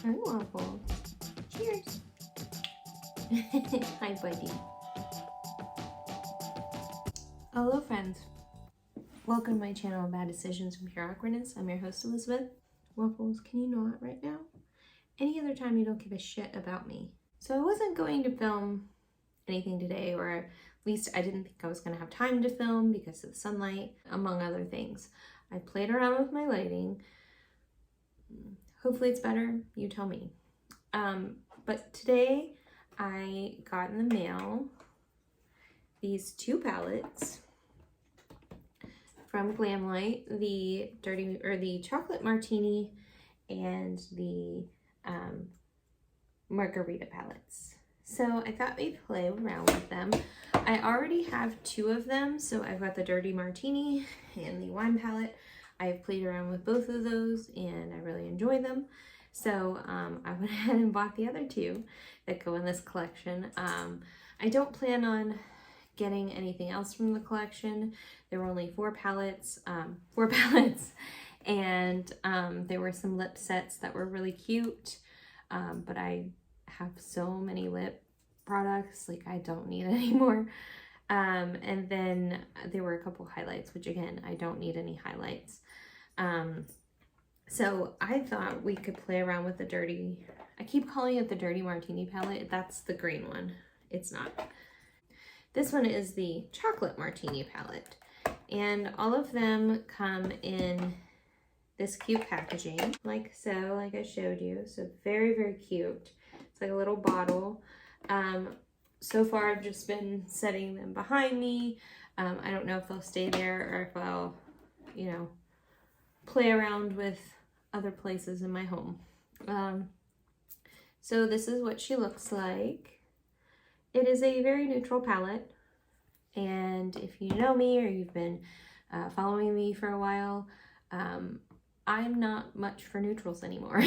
Hi, Waffle. Cheers. Hi, buddy. Hello, friends. Welcome to my channel, Bad Decisions from Pure Awkwardness. I'm your host, Elizabeth. Waffles, can you not right now? Any other time you don't give a shit about me. So I wasn't going to film anything today, or at least I didn't think I was going to have time to film because of the sunlight, among other things. I played around with my lighting. Hopefully it's better. You tell me. But today I got in the mail these two palettes from Glamlite, the chocolate martini and the margarita palettes. So I thought we'd play around with them. I already have two of them, so I've got the dirty martini and the wine palette. I've played around with both of those and I really enjoy them. So I went ahead and bought the other two that go in this collection. I don't plan on getting anything else from the collection. There were only four palettes, and there were some lip sets that were really cute, but I have so many lip products, like I don't need any more. And then there were a couple highlights, which again, I don't need any highlights. So I thought we could play around with the dirty, I keep calling it the dirty martini palette. That's the green one. It's not. This one is the chocolate martini palette. And all of them come in this cute packaging, like so, like I showed you. So very, very cute. It's like a little bottle. So far I've just been setting them behind me. I don't know if they'll stay there or if I'll, you know, play around with other places in my home. So this is what she looks like. It is a very neutral palette, and if you know me or you've been following me for a while, I'm not much for neutrals anymore.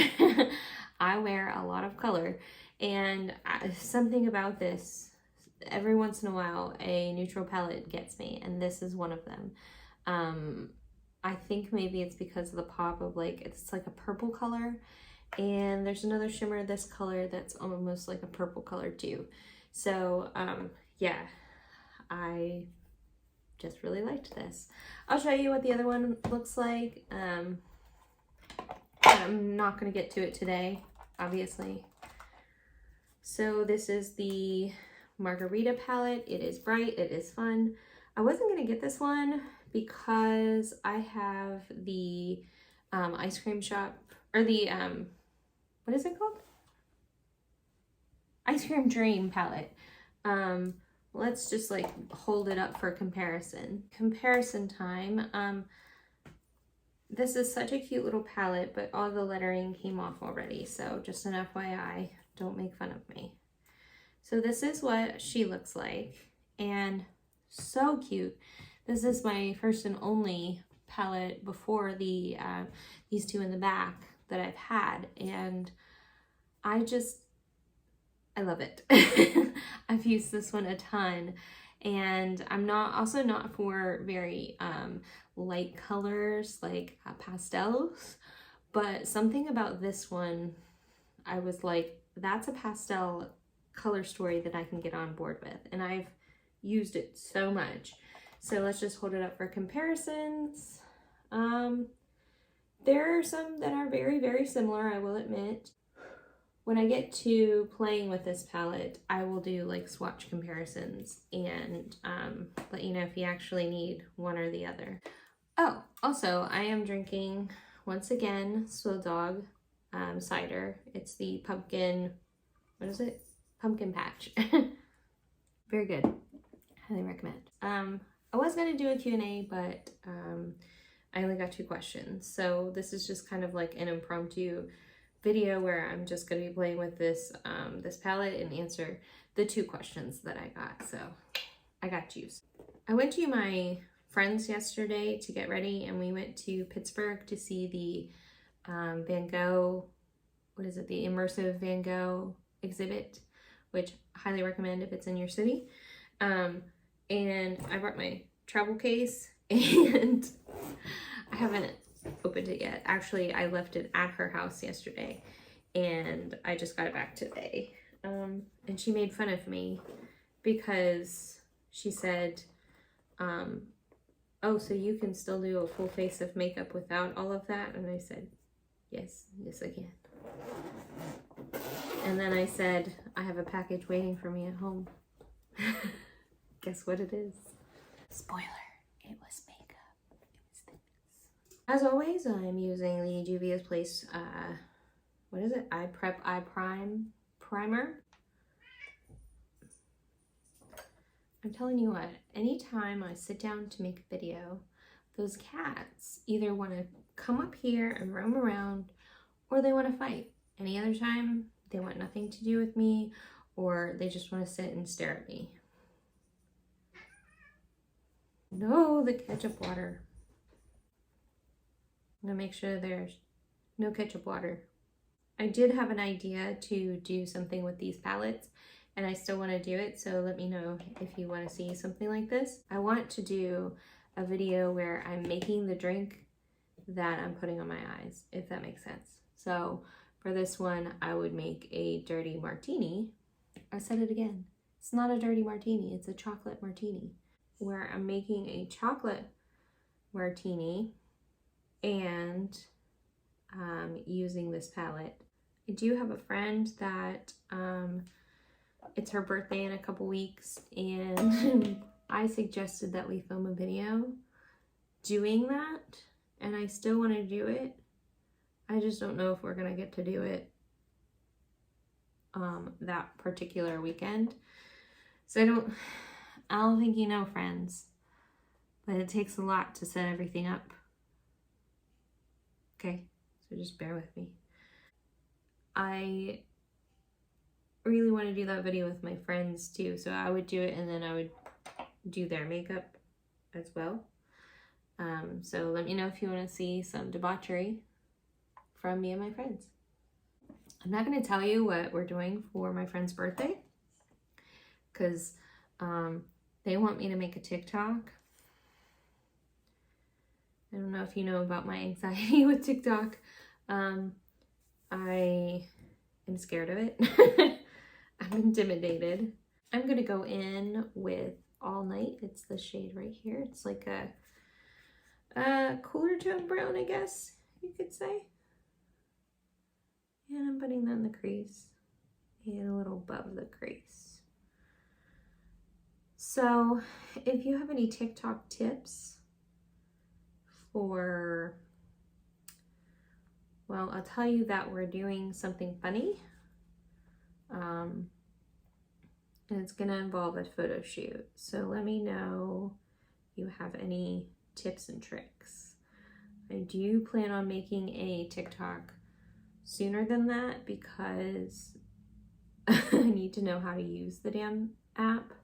I wear a lot of color, and something about this, every once in a while a neutral palette gets me, and this is one of them. I think maybe it's because of the pop of like, it's like a purple color, and there's another shimmer this color that's almost like a purple color too. So yeah, I just really liked this. I'll show you what the other one looks like. I'm not going to get to it today, obviously. So this is the margarita palette. It is bright, it is fun. I wasn't going to get this one because I have the ice cream shop, or the, what is it called? Ice Cream Dream palette. Let's just like hold it up for comparison. Comparison time. This is such a cute little palette, but all the lettering came off already. So just an FYI, don't make fun of me. So this is what she looks like, and so cute. This is my first and only palette before the these two in the back that I've had, and I love it. I've used this one a ton, and I'm also not for very light colors like pastels, but something about this one, I was like, that's a pastel color story that I can get on board with, and I've used it so much. So let's just hold it up for comparisons. There are some that are very, very similar, I will admit. When I get to playing with this palette, I will do like swatch comparisons and let you know if you actually need one or the other. Oh, also, I am drinking, once again, Swill Dog cider. It's the pumpkin, what is it? Pumpkin patch. Very good. Highly recommend. I was going to do a Q&A, but I only got 2 questions. So this is just kind of like an impromptu video where I'm just going to be playing with this this palette and answer the 2 questions that I got. So I got juice. I went to my friends yesterday to get ready, and we went to Pittsburgh to see the Van Gogh, what is it, the immersive Van Gogh exhibit, which I highly recommend if it's in your city. And I brought my travel case, and I haven't opened it yet. Actually, I left it at her house yesterday, and I just got it back today. And she made fun of me because she said, oh, so you can still do a full face of makeup without all of that? And I said, yes, I can. And then I said, I have a package waiting for me at home. Guess what it is? Spoiler, it was makeup. It was this. As always, I'm using the Juvia's Place, what is it? Eye Prime Primer. I'm telling you what, anytime I sit down to make a video, those cats either want to come up here and roam around, or they want to fight. Any other time, they want nothing to do with me, or they just want to sit and stare at me. No, the ketchup water. I'm gonna make sure there's no ketchup water. I did have an idea to do something with these palettes, and I still want to do it, so let me know if you want to see something like this. I want to do a video where I'm making the drink that I'm putting on my eyes, if that makes sense. So for this one, I would make a dirty martini. I said it again. It's not a dirty martini, it's a chocolate martini, where I'm making a chocolate martini and using this palette. I do have a friend that it's her birthday in a couple weeks, and I suggested that we film a video doing that, and I still want to do it. I just don't know if we're gonna get to do it that particular weekend. So I don't think you know, friends, but it takes a lot to set everything up. Okay, so just bear with me. I really want to do that video with my friends too, so I would do it and then I would do their makeup as well. So let me know if you want to see some debauchery from me and my friends. I'm not going to tell you what we're doing for my friend's birthday because they want me to make a TikTok. I don't know if you know about my anxiety with TikTok. I am scared of it. I'm intimidated. I'm gonna go in with All Night. It's the shade right here. It's like a cooler tone brown, I guess you could say. And I'm putting that in the crease and a little above the crease. So if you have any TikTok tips for, well, I'll tell you that we're doing something funny. And it's gonna involve a photo shoot. So let me know if you have any tips and tricks. I do plan on making a TikTok sooner than that because I need to know how to use the damn app.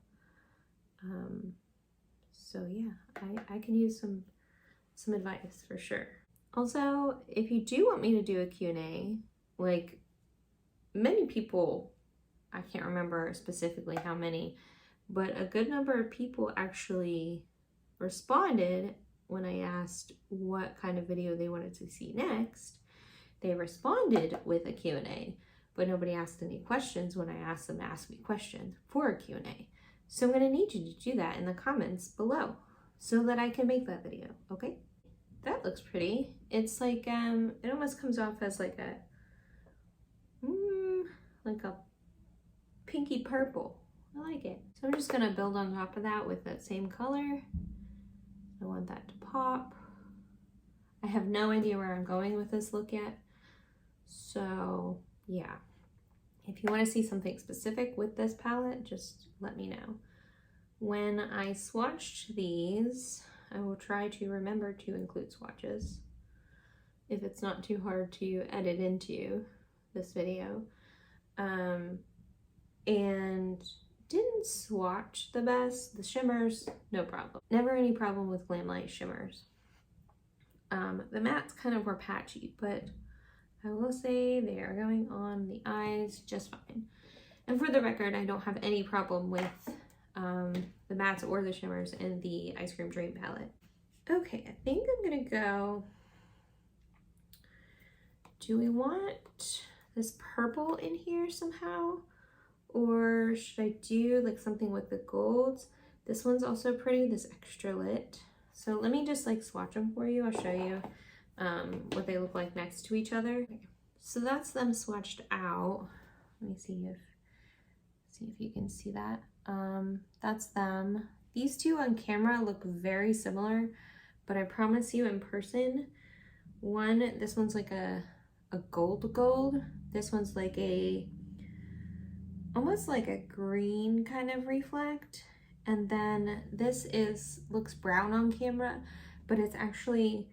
So yeah, I can use some advice for sure. Also, if you do want me to do a Q&A, like many people, I can't remember specifically how many, but a good number of people actually responded when I asked what kind of video they wanted to see next. They responded with a Q&A, but nobody asked any questions when I asked them to ask me questions for a Q&A. So I'm gonna need you to do that in the comments below so that I can make that video, okay? That looks pretty. It's like, it almost comes off as like a pinky purple. I like it. So I'm just gonna build on top of that with that same color. I want that to pop. I have no idea where I'm going with this look yet. So yeah, if you want to see something specific with this palette, just let me know. When I swatched these, I will try to remember to include swatches if it's not too hard to edit into this video. And didn't swatch the best. The shimmers, no problem. Never any problem with Glamlite shimmers. The mattes kind of were patchy, but I will say they are going on the eyes just fine. And for the record, I don't have any problem with the mattes or the shimmers in the Ice Cream Dream palette. Okay, I think I'm gonna go. Do we want this purple in here somehow, or should I do like something with the golds? This one's also pretty, this extra lit. So let me just like swatch them for you. I'll show you what they look like next to each other. So that's them swatched out. Let me see if you can see that. That's them. These two on camera look very similar, but I promise you in person, this one's like a gold. This one's like almost like a green kind of reflect. And then this looks brown on camera, but it's actually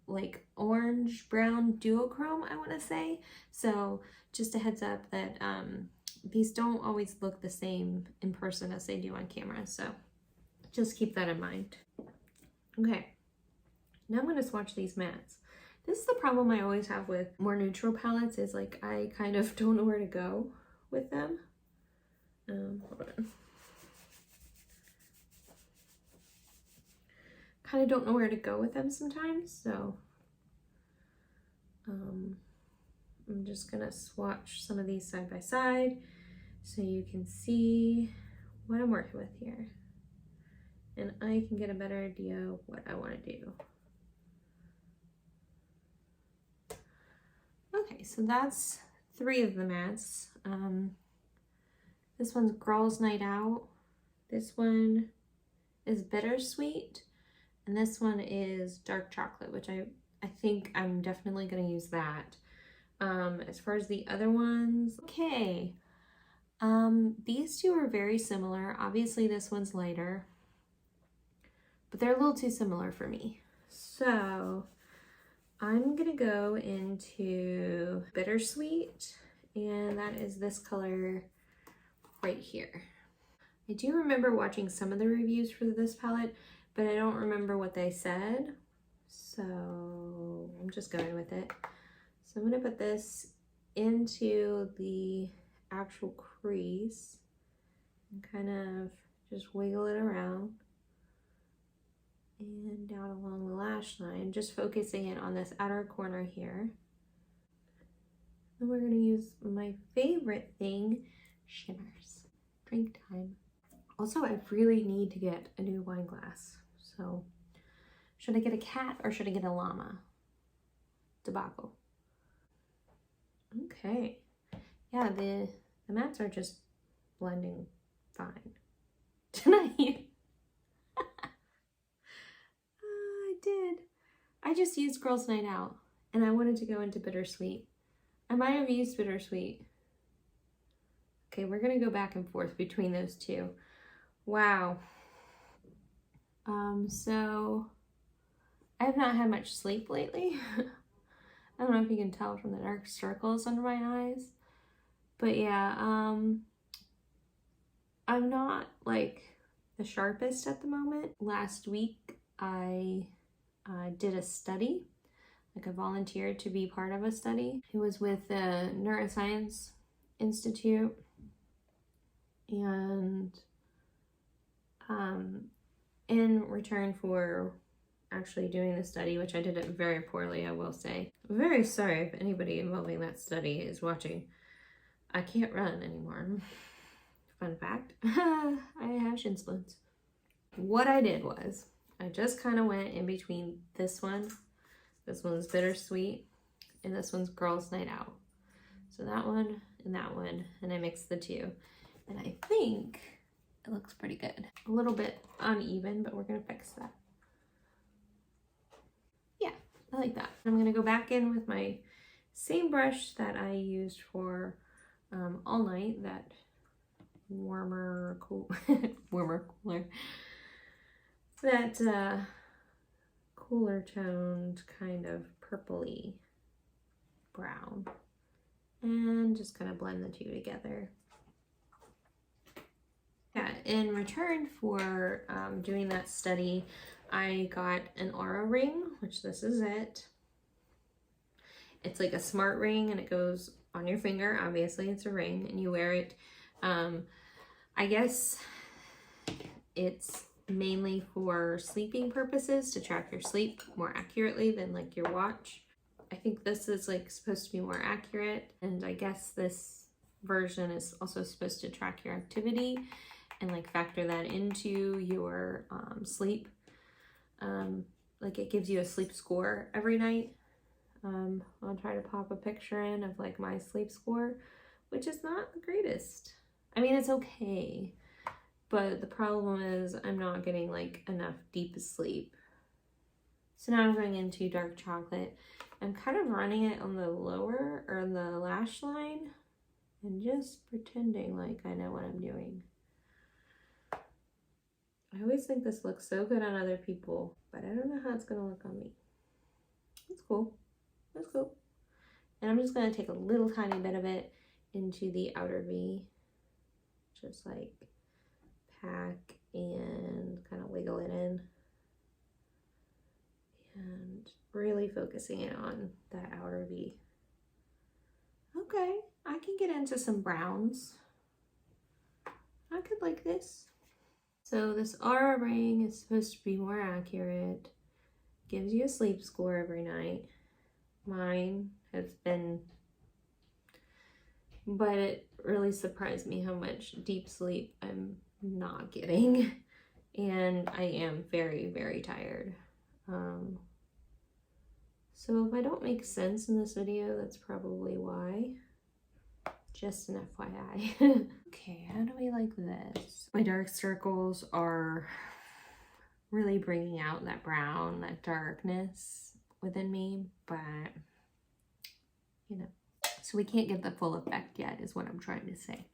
like orange brown duochrome, I want to say. So just a heads up that these don't always look the same in person as they do on camera, so just keep that in mind. Okay, now I'm going to swatch these mattes. This is the problem I always have with more neutral palettes, is like I kind of don't know where to go with them. Hold on. Kind of don't know where to go with them sometimes, so I'm just gonna swatch some of these side by side so you can see what I'm working with here, and I can get a better idea of what I want to do. Okay, so that's 3 of the mattes. This one's Girls Night Out. This one is Bittersweet, and this one is Dark Chocolate, which I think I'm definitely gonna use that. As far as the other ones, okay. These two are very similar. Obviously this one's lighter, but they're a little too similar for me. So I'm gonna go into Bittersweet, and that is this color right here. I do remember watching some of the reviews for this palette, but I don't remember what they said. So I'm just going with it. So I'm gonna put this into the actual crease and kind of just wiggle it around and down along the lash line, just focusing it on this outer corner here. And we're gonna use my favorite thing, shimmers. Drink time. Also, I really need to get a new wine glass. So should I get a cat or should I get a llama? Debacle. Okay. Yeah, the mattes are just blending fine tonight. I did. I just used Girls Night Out, and I wanted to go into Bittersweet. I might have used Bittersweet. Okay, we're gonna go back and forth between those two. Wow. So I have not had much sleep lately. I don't know if you can tell from the dark circles under my eyes, but yeah, I'm not like the sharpest at the moment. Last week I did a study, like I volunteered to be part of a study. It was with the Neuroscience Institute, and in return for actually doing the study, which I did it very poorly, I will say. I'm very sorry if anybody involving that study is watching. I can't run anymore. Fun fact, I have shin splints. What I did was, I just kind of went in between this one's Bittersweet, and this one's Girls Night Out. So that one, and I mixed the two. And I think it looks pretty good. A little bit uneven, but we're gonna fix that. Yeah, I like that. I'm gonna go back in with my same brush that I used for All Night, that warmer, cooler, that cooler toned kind of purpley brown, and just kind of blend the two together. Yeah, in return for doing that study, I got an aura ring, which this is it. It's like a smart ring, and it goes on your finger. Obviously it's a ring, and you wear it. I guess it's mainly for sleeping purposes, to track your sleep more accurately than like your watch. I think this is like supposed to be more accurate, and I guess this version is also supposed to track your activity and like factor that into your sleep. Like it gives you a sleep score every night. I'll try to pop a picture in of like my sleep score, which is not the greatest. I mean, it's okay, but the problem is I'm not getting like enough deep sleep. So now I'm going into dark chocolate. I'm kind of running it on the lower or the lash line and just pretending like I know what I'm doing. I always think this looks so good on other people, but I don't know how it's gonna look on me. It's cool. That's cool. And I'm just gonna take a little tiny bit of it into the outer V. Just like pack and kind of wiggle it in. And really focusing it on that outer V. Okay, I can get into some browns. I could like this. So this aura ring is supposed to be more accurate. Gives you a sleep score every night. Mine has been, but it really surprised me how much deep sleep I'm not getting. And I am very, very tired. So if I don't make sense in this video, that's probably why. Just an FYI. Okay, how do we like this? My dark circles are really bringing out that brown, that darkness within me, but you know, so we can't get the full effect yet is what I'm trying to say.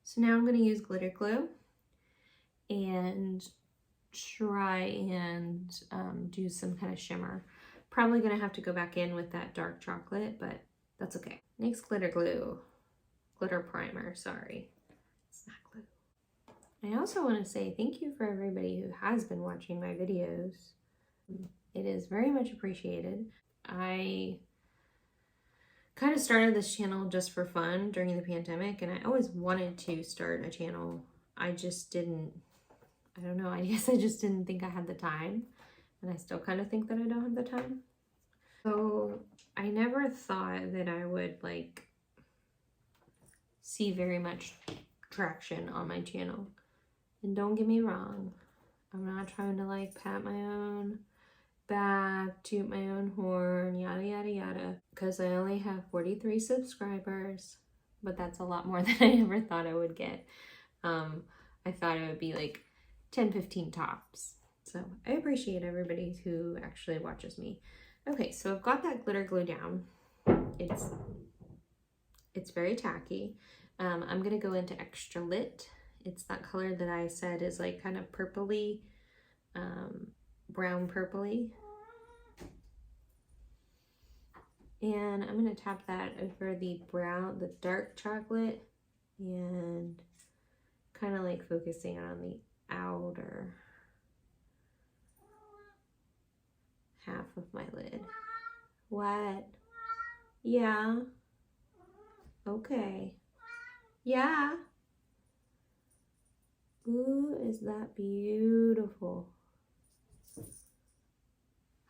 So now I'm going to use glitter glue and try and do some kind of shimmer. Probably going to have to go back in with that dark chocolate, but that's okay. Next, glitter glue. Glitter primer, sorry. It's not glue. I also want to say thank you for everybody who has been watching my videos. It is very much appreciated. I kind of started this channel just for fun during the pandemic, and I always wanted to start a channel. I just didn't, I don't know, I guess I just didn't think I had the time, and I still kind of think that I don't have the time. So I never thought that I would like see very much traction on my channel. And don't get me wrong, I'm not trying to like pat my own back, toot my own horn, yada yada yada, because I only have 43 subscribers, but that's a lot more than I ever thought I would get. I thought it would be like 10-15 tops. So I appreciate everybody who actually watches me. Okay, so I've got that glitter glue down. It's very tacky. I'm gonna go into extra lit. It's that color that I said is like kind of purpley, brown purpley. And I'm gonna tap that over the dark chocolate, and kind of like focusing on the outer half of my lid. What? Yeah. Okay. Yeah. Ooh, is that beautiful?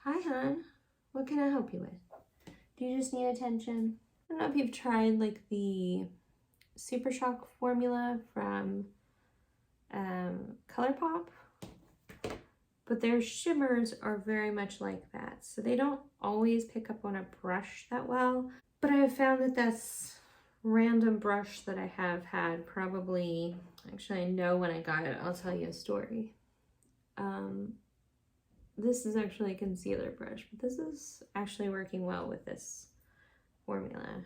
Hi, hon. What can I help you with? Do you just need attention? I don't know if you've tried like the Super Shock formula from ColourPop, but their shimmers are very much like that. So they don't always pick up on a brush that well, but I've found that that's random brush that I have had probably, actually I know when I got it, I'll tell you a story. This is actually a concealer brush, but this is actually working well with this formula.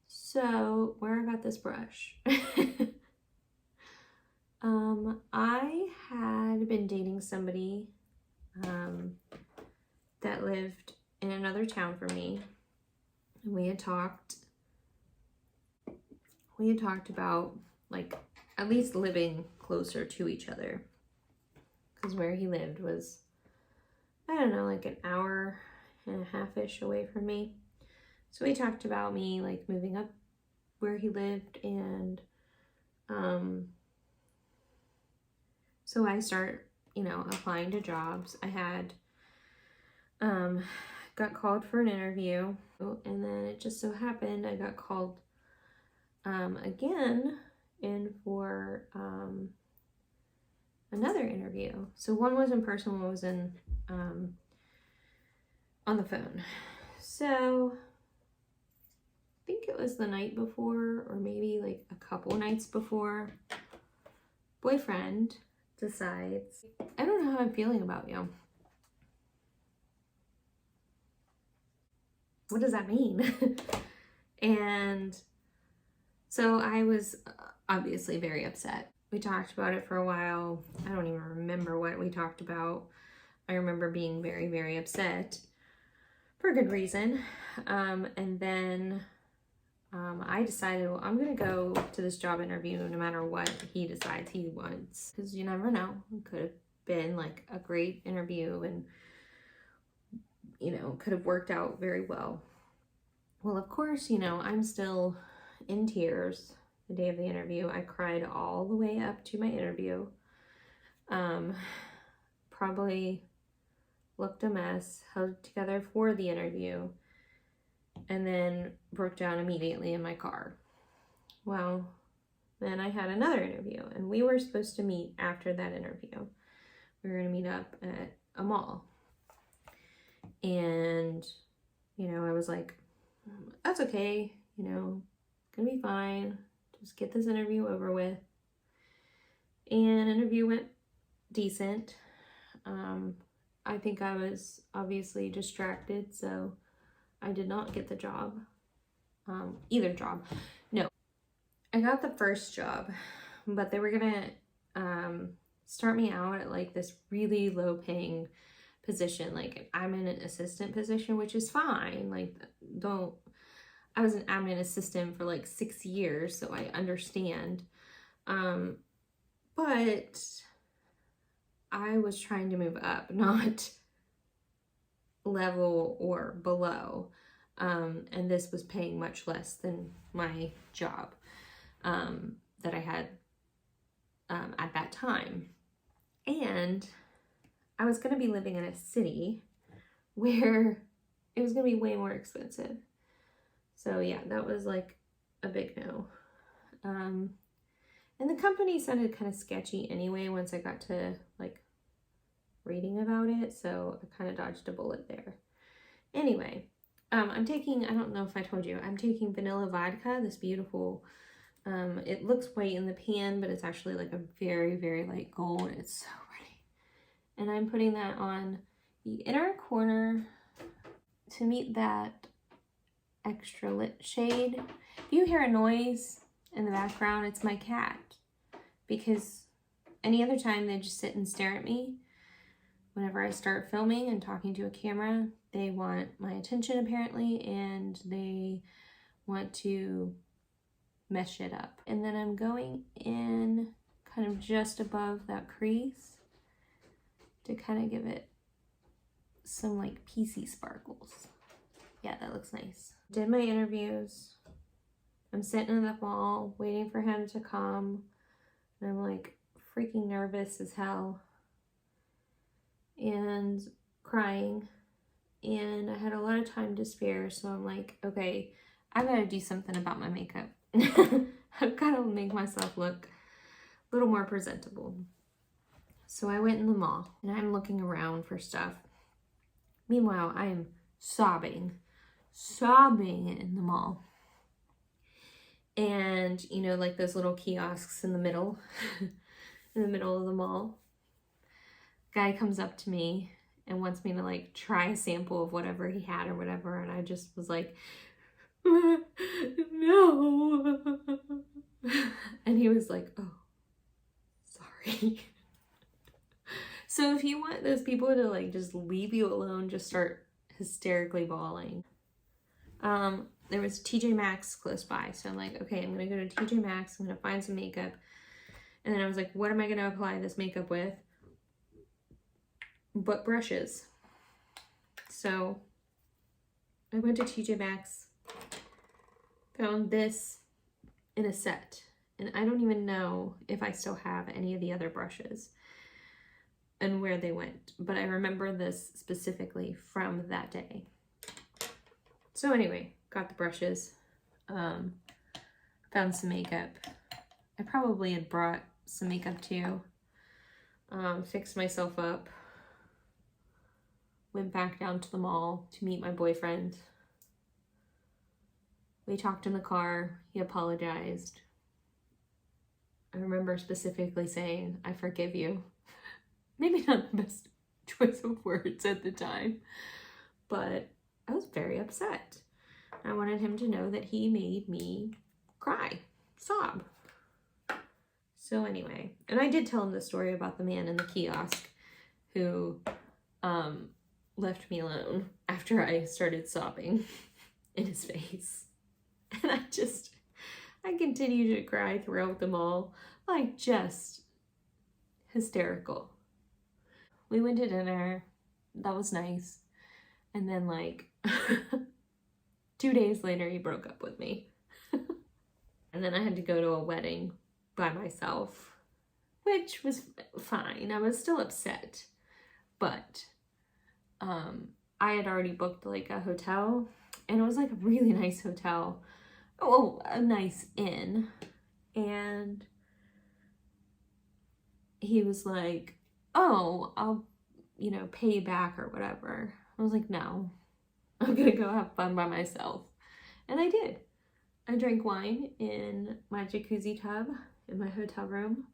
So where I got this brush, I had been dating somebody that lived in another town from me, and we had talked about like at least living closer to each other, because where he lived was, I don't know, like an hour and a half-ish away from me. So we talked about me like moving up where he lived, and so I start, you know, applying to jobs. I had got called for an interview, and then it just so happened I got called again in for another interview. So one was in person, one was in on the phone. So I think it was the night before, or maybe like a couple nights before, boyfriend decides, I don't know how I'm feeling about you. What does that mean? And so I was obviously very upset. We talked about it for a while. I don't even remember what we talked about. I remember being very, very upset for good reason. And then I decided, well, I'm going to go to this job interview no matter what he decides he wants. Because you never know. It could have been like a great interview and, you know, could have worked out very well. Well, of course, you know, I'm still in tears the day of the interview. I cried all the way up to my interview. Probably looked a mess, held together for the interview, and then broke down immediately in my car. Well, then I had another interview, and we were supposed to meet after that interview. We were going to meet up at a mall. And, you know, I was like, that's okay, you know, gonna be fine. Just get this interview over with. And interview went decent. I think I was obviously distracted, so I did not get the job. Either job. No. I got the first job, but they were gonna start me out at like this really low paying position. Like I'm in an assistant position, which is fine. Like I was an admin assistant for like 6 years, so I understand. But I was trying to move up, not level or below. And this was paying much less than my job that I had at that time. And I was going to be living in a city where it was going to be way more expensive. So yeah, that was like a big no. And the company sounded kind of sketchy anyway once I got to like reading about it. So I kind of dodged a bullet there. Anyway, I'm taking, I don't know if I told you, I'm taking vanilla vodka, this beautiful, it looks white in the pan, but it's actually like a very, very light gold. It's so pretty. And I'm putting that on the inner corner to meet that extra lit shade. If you hear a noise in the background, it's my cat, because any other time they just sit and stare at me. Whenever I start filming and talking to a camera, they want my attention apparently, and they want to mess shit up. And then I'm going in kind of just above that crease to kind of give it some like PC sparkles. Yeah, that looks nice. Did my interviews. I'm sitting in the mall waiting for him to come. And I'm like freaking nervous as hell. And crying. And I had a lot of time to spare. So I'm like, okay, I gotta do something about my makeup. I've gotta make myself look a little more presentable. So I went in the mall and I'm looking around for stuff. Meanwhile, I am sobbing in the mall. And, you know, like those little kiosks in the middle, in the middle of the mall. Guy comes up to me and wants me to like try a sample of whatever he had or whatever. And I just was like, no. And he was like, oh, sorry. So if you want those people to like just leave you alone, just start hysterically bawling. There was TJ Maxx close by. So I'm like, okay, I'm going to go to TJ Maxx. I'm going to find some makeup. And then I was like, what am I going to apply this makeup with? But brushes. So I went to TJ Maxx, found this in a set. And I don't even know if I still have any of the other brushes and where they went. But I remember this specifically from that day. So anyway, got the brushes, found some makeup. I probably had brought some makeup too. Fixed myself up. Went back down to the mall to meet my boyfriend. We talked in the car. He apologized. I remember specifically saying, "I forgive you." Maybe not the best choice of words at the time, but I was very upset. I wanted him to know that he made me cry, sob. So anyway, and I did tell him the story about the man in the kiosk who left me alone after I started sobbing in his face. And I continued to cry throughout the mall, like just hysterical. We went to dinner. That was nice. And then like 2 days later, he broke up with me. And then I had to go to a wedding by myself, which was fine. I was still upset, but I had already booked like a hotel, and it was like a really nice hotel. Oh, a nice inn. And he was like, "Oh, I'll, pay you back or whatever." I was like, "No, I'm gonna go have fun by myself." And I did. I drank wine in my jacuzzi tub in my hotel room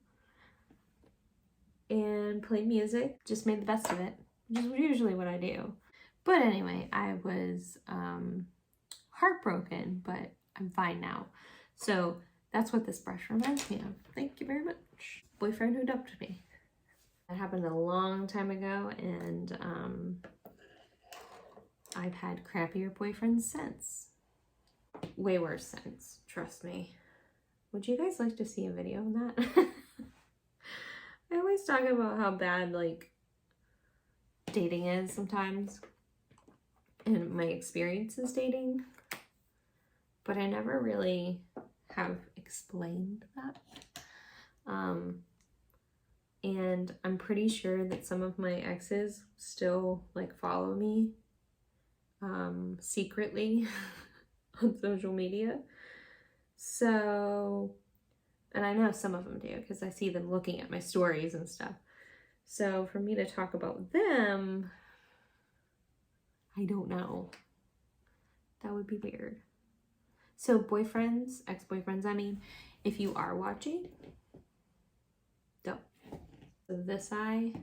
and played music. Just made the best of it, which is usually what I do. But anyway, I was heartbroken, but I'm fine now. So that's what this brush reminds me of. Thank you very much. Boyfriend who dumped me. That happened a long time ago, and I've had crappier boyfriends since. Way worse since, trust me. Would you guys like to see a video on that? I always talk about how bad like dating is sometimes and my experiences dating, but I never really have explained that. And I'm pretty sure that some of my exes still like follow me secretly on social media. So, and I know some of them do because I see them looking at my stories and stuff. So for me to talk about them, I don't know. That would be weird. So boyfriends, ex-boyfriends, I mean, if you are watching, don't. So this eye,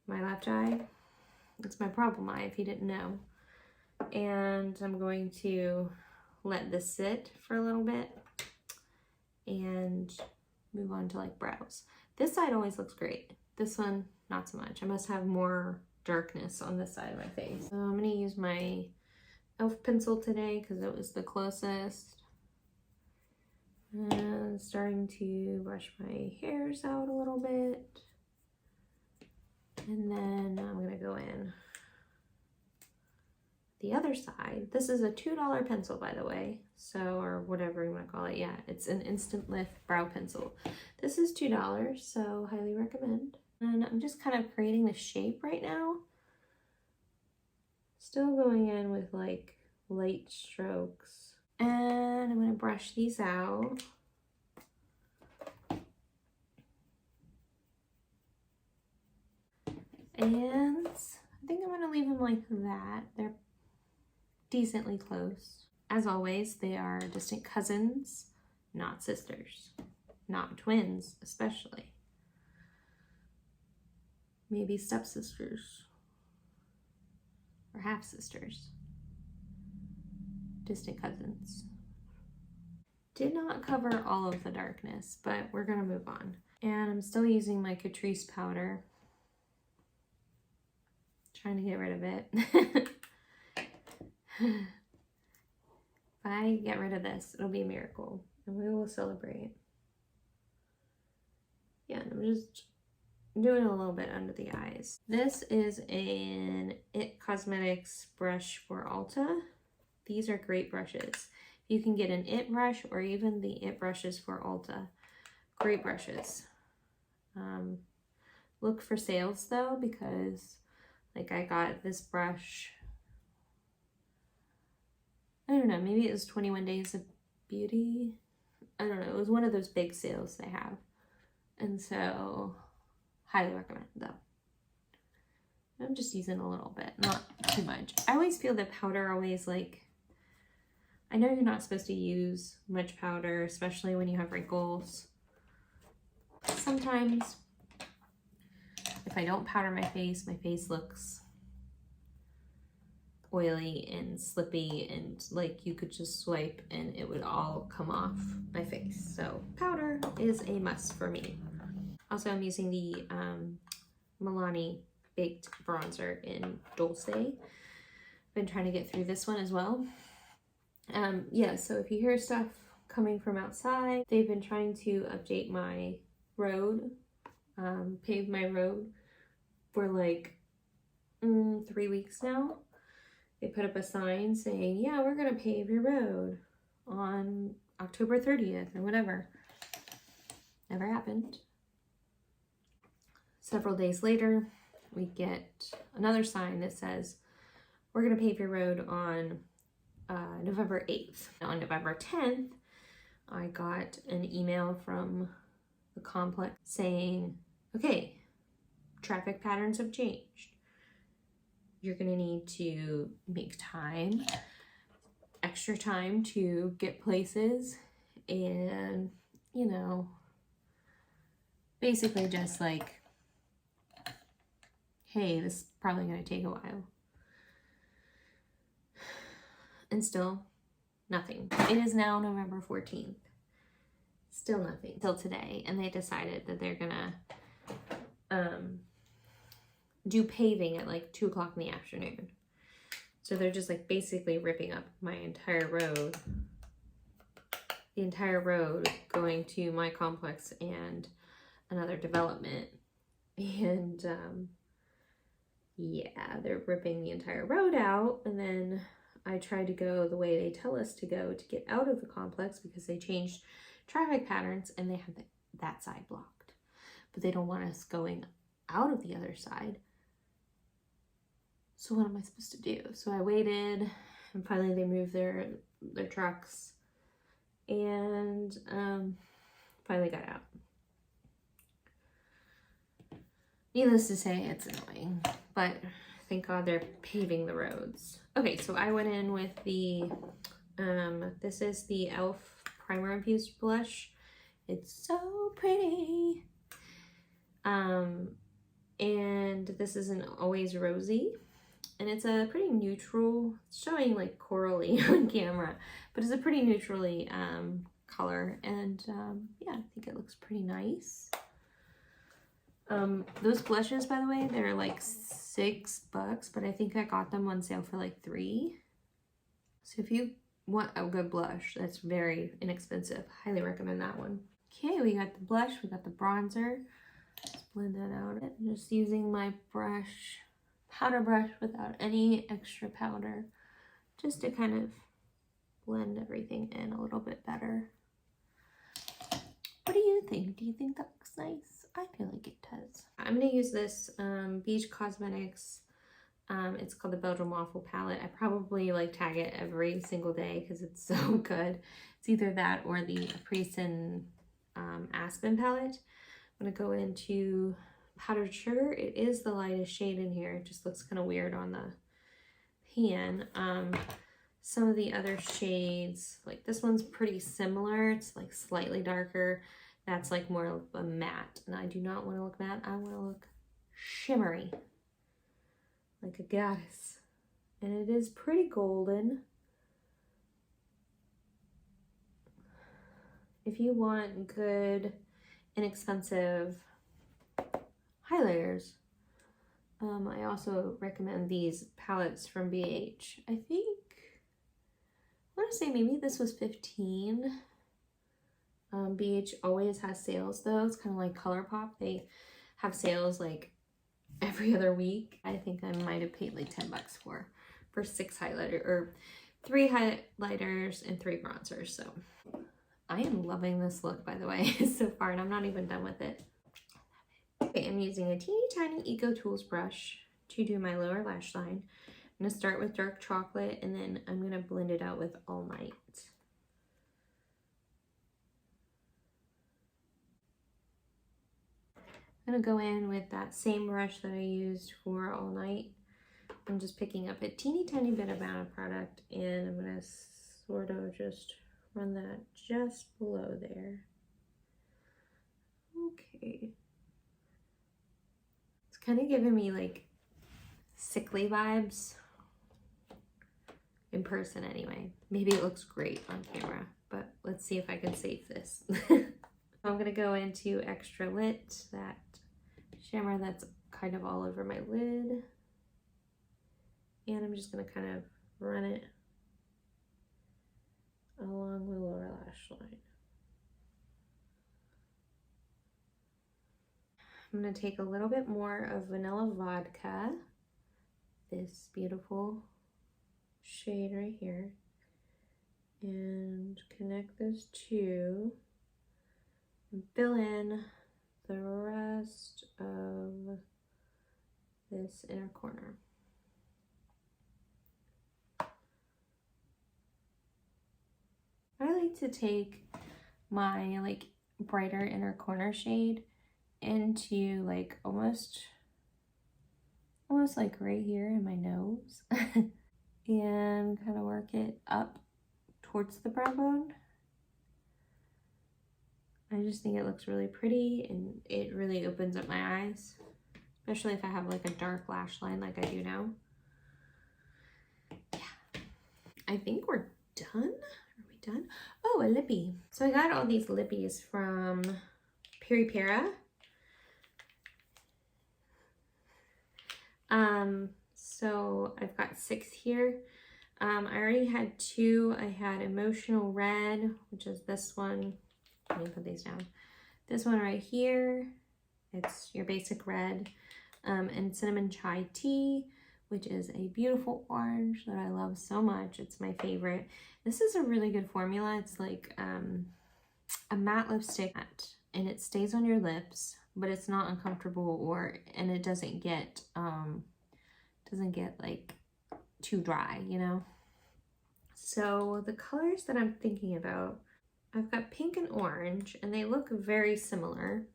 my left eye, it's my problem eye if you didn't know. And I'm going to let this sit for a little bit and move on to like brows. This side always looks great. This one, not so much. I must have more darkness on this side of my face. So I'm gonna use my e.l.f. pencil today because it was the closest. And starting to brush my hairs out a little bit. And then I'm gonna go in the other side. This is a $2 pencil, by the way. So, or whatever you want to call it. Yeah, it's an instant lift brow pencil. This is $2, so highly recommend. And I'm just kind of creating the shape right now. Still going in with like light strokes. And I'm going to brush these out. And I think I'm going to leave them like that. They're decently close. As always, they are distant cousins, not sisters, not twins, especially. Maybe stepsisters or half-sisters. Distant cousins. Did not cover all of the darkness, but we're gonna move on. And I'm still using my Catrice powder. Trying to get rid of it. If I get rid of this, it'll be a miracle, and we will celebrate. Yeah, and I'm just doing a little bit under the eyes. This is an IT Cosmetics brush for Ulta. These are great brushes. You can get an IT brush or even the IT brushes for Ulta. Great brushes. Look for sales though, because like I got this brush don't know, maybe it was 21 Days of Beauty. I don't know. It was one of those big sales they have. And so, highly recommend though. I'm just using a little bit, not too much. I always feel that powder always like, I know you're not supposed to use much powder, especially when you have wrinkles. Sometimes, if I don't powder my face looks oily and slippy and like you could just swipe and it would all come off my face. So powder is a must for me. Also, I'm using the Milani Baked Bronzer in Dulce. Been trying to get through this one as well. Yeah, so if you hear stuff coming from outside, they've been trying to update my road, pave my road for like 3 weeks now. They put up a sign saying, yeah, we're gonna pave your road on October 30th or whatever. Never happened. Several days later, we get another sign that says, we're gonna pave your road on November 8th. On November 10th, I got an email from the complex saying, okay, traffic patterns have changed. You're gonna need to make time, extra time to get places, and, you know, basically just like, hey, this is probably gonna take a while. And still nothing. It is now November 14th. Still nothing till today. And they decided that they're gonna do paving at like 2 o'clock in the afternoon. So they're just like basically ripping up my entire road. The entire road going to my complex and another development. And yeah, they're ripping the entire road out. And then I tried to go the way they tell us to go to get out of the complex because they changed traffic patterns and they have that side blocked. But they don't want us going out of the other side. So what am I supposed to do? So I waited and finally they moved their trucks and finally got out. Needless to say, it's annoying, but thank God they're paving the roads. Okay, so I went in with the, this is the e.l.f. Primer Infused Blush. It's so pretty. And this is an Always Rosy. And it's a pretty neutral, it's showing like corally on camera, but it's a pretty neutrally color. And yeah, I think it looks pretty nice. Those blushes, by the way, they're like $6, but I think I got them on sale for like $3. So if you want a good blush that's very inexpensive, highly recommend that one. Okay, we got the blush, we got the bronzer. Let's blend that out. I'm just using my brush, powder brush without any extra powder, just to kind of blend everything in a little bit better. What do you think? Do you think that looks nice? I feel like it does. I'm going to use this Beach Cosmetics. It's called the Belgian Waffle Palette. I probably like tag it every single day because it's so good. It's either that or the Prison Aspen palette. I'm going to go into Powdered Sugar. It is the lightest shade in here. It just looks kind of weird on the pan. Some of the other shades, like this one's pretty similar. It's like slightly darker. That's like more of a matte. And I do not want to look matte. I want to look shimmery. Like a goddess. And it is pretty golden. If you want good, inexpensive highlighters, I also recommend these palettes from BH. I think, I want to say maybe this was $15. BH always has sales though. It's kind of like ColourPop. They have sales like every other week. I think I might have paid like $10 for 6 highlighter or 3 highlighters and 3 bronzers. So I am loving this look, by the way, so far, and I'm not even done with it. Okay, I'm using a teeny tiny Eco Tools brush to do my lower lash line. I'm gonna start with dark chocolate and then I'm gonna blend it out with All Night. I'm gonna go in with that same brush that I used for All Night. I'm just picking up a teeny tiny bit amount of product and I'm gonna sort of just run that just below there. Okay. It's kind of giving me like sickly vibes in person anyway. Maybe it looks great on camera, but let's see if I can save this. I'm gonna go into Extra Lit, that shimmer that's kind of all over my lid. And I'm just gonna kind of run it along the lower lash line. I'm gonna take a little bit more of Vanilla Vodka, this beautiful shade right here, and connect those two and fill in the rest of this inner corner. I like to take my like brighter inner corner shade into like almost like right here in my nose and kind of work it up towards the brow bone. I just think it looks really pretty and it really opens up my eyes, especially if I have like a dark lash line like I do now. Yeah, I think we're done. Are we done? Oh, a lippy. So I got all these lippies from Peripera. So I've got 6 here. I already had 2. I had Emotional Red, which is this one. Let me put these down. This one right here, it's your basic red. And Cinnamon Chai Tea, which is a beautiful orange that I love so much. It's my favorite. This is a really good formula. It's like a matte lipstick and it stays on your lips, but it's not uncomfortable and it doesn't get like too dry, you know? So the colors that I'm thinking about, I've got pink and orange and they look very similar.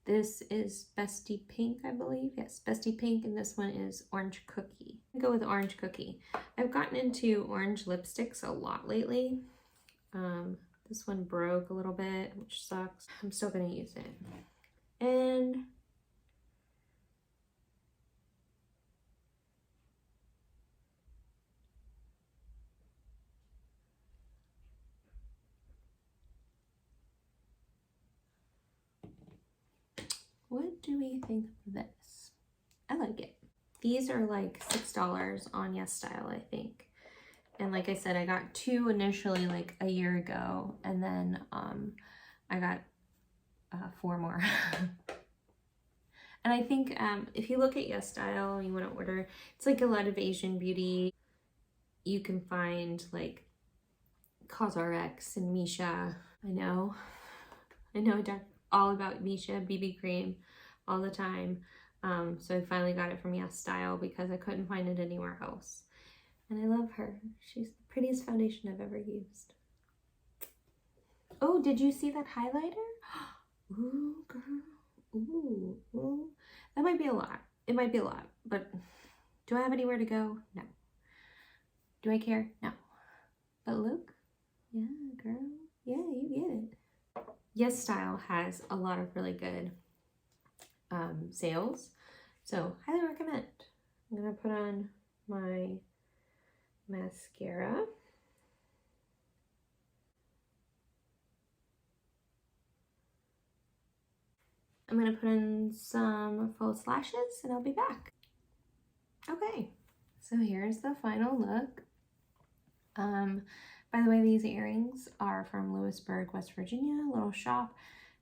This is Bestie Pink, I believe. Yes, Bestie Pink, and this one is Orange Cookie. I'll go with Orange Cookie. I've gotten into orange lipsticks a lot lately. This one broke a little bit, which sucks. I'm still gonna use it. And what do we think of this? I like it. These are like $6 on YesStyle, I think. And like I said, I got 2 initially like a year ago, and then I got 4 more. And I think if you look at YesStyle, you want to order, it's like a lot of Asian beauty. You can find like CosRX and Misha. I know I talk all about Misha BB cream all the time. So I finally got it from YesStyle because I couldn't find it anywhere else. And I love her. She's the prettiest foundation I've ever used. Oh, did you see that highlighter? Ooh, girl. Ooh, ooh. That might be a lot. It might be a lot, but do I have anywhere to go? No. Do I care? No. But look. Yeah, girl. Yeah, you get it. YesStyle has a lot of really good sales, so highly recommend. I'm gonna put on my mascara. I'm gonna put in some false lashes and I'll be back. Okay, so here's the final look. By the way, these earrings are from Lewisburg, West Virginia, a little shop.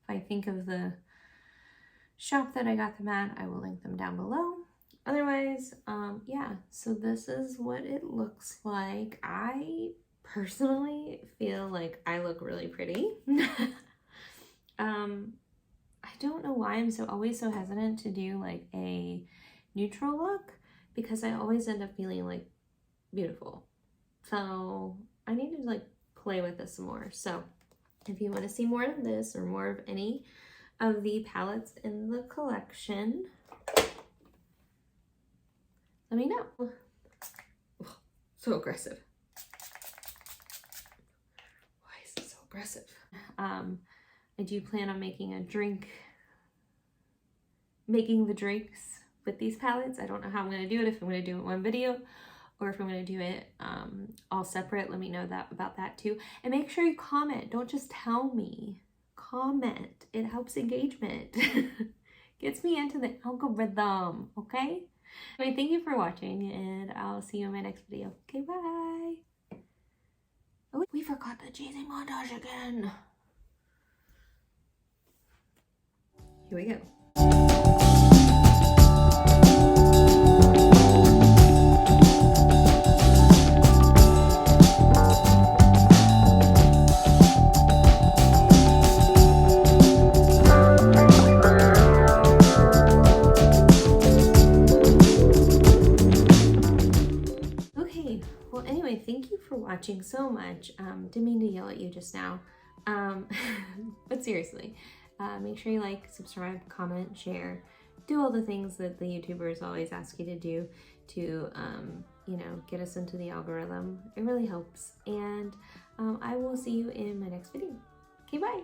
If I think of the shop that I got them at, I will link them down below. Otherwise, yeah, so this is what it looks like. I personally feel like I look really pretty. I don't know why I'm always so hesitant to do like a neutral look, because I always end up feeling like beautiful. So I need to like play with this some more. So if you want to see more of this or more of any of the palettes in the collection, let me know. Oh, so aggressive. Why is it so aggressive? I do plan on making the drinks with these palettes. I don't know how I'm going to do it, if I'm going to do it in one video or if I'm going to do it all separate. Let me know about that too. And make sure you comment. Don't just tell me. Comment. It helps engagement. Gets me into the algorithm, okay? Anyway, thank you for watching, and I'll see you in my next video. Okay, bye. Oh, we forgot the cheesy montage again. Here we go. Okay, well anyway, thank you for watching so much. Didn't mean to yell at you just now. But seriously, make sure you like, subscribe, comment, share, do all the things that the YouTubers always ask you to do to, you know, get us into the algorithm. It really helps. And I will see you in my next video. Okay, bye.